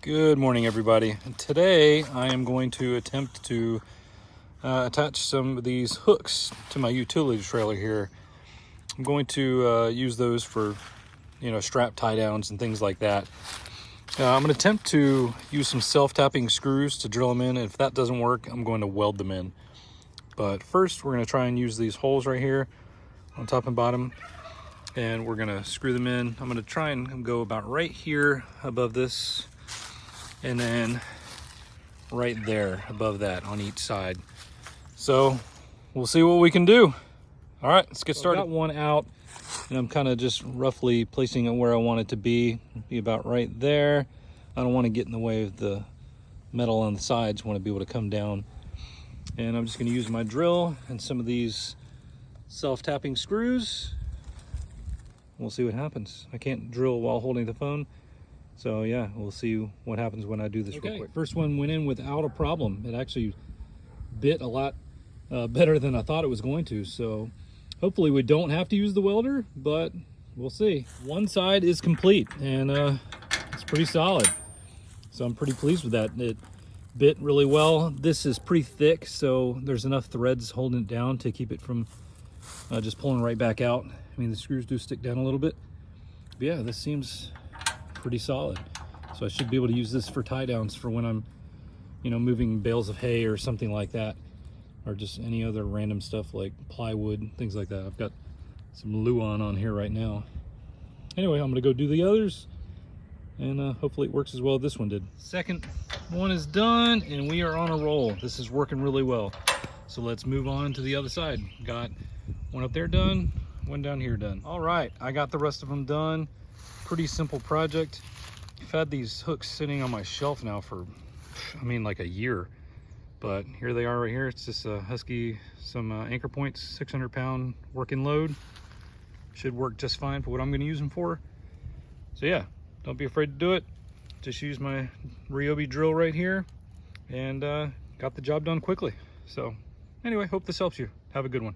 Good morning, everybody. And today I am going to attempt to attach some of these hooks to my utility trailer here. I'm going to use those for, strap tie downs and things like that. I'm going to attempt to use some self-tapping screws to drill them in. And if that doesn't work, I'm going to weld them in. But first, we're going to try and use these holes right here on top and bottom, and we're going to screw them in. I'm going to try and go about right here above this, and then right there above that on each side. So we'll see what we can do. All right, let's get started. I've got one out, and I'm kind of just roughly placing it where I want it to be about right there. I don't want to get in the way of the metal on the sides. I want to be able to come down. And I'm just going to use my drill and some of these self-tapping screws. We'll see what happens. I can't drill while holding the phone. So yeah, we'll see what happens when I do this real quick. First one went in without a problem. It actually bit a lot better than I thought it was going to. So hopefully we don't have to use the welder, but we'll see. One side is complete, and it's pretty solid. So I'm pretty pleased with that. It bit really well. This is pretty thick, so there's enough threads holding it down to keep it from just pulling right back out. I mean, the screws do stick down a little bit. But yeah, this seems pretty solid. So I should be able to use this for tie downs for when I'm, moving bales of hay or something like that, or just any other random stuff like plywood, things like that. I've got some Luan on here right now. Anyway, I'm gonna go do the others, and hopefully it works as well as this one did. Second one is done, and we are on a roll. This is working really well. So let's move on to the other side. Got one up there done, one down here done. All right, I got the rest of them done. Pretty simple project. I've had these hooks sitting on my shelf now for, like a year. But here they are right here. It's just a Husky, some anchor points, 600-pound working load. Should work just fine for what I'm gonna use them for. So yeah, don't be afraid to do it. Just use my Ryobi drill right here, and got the job done quickly. So anyway, hope this helps you. Have a good one.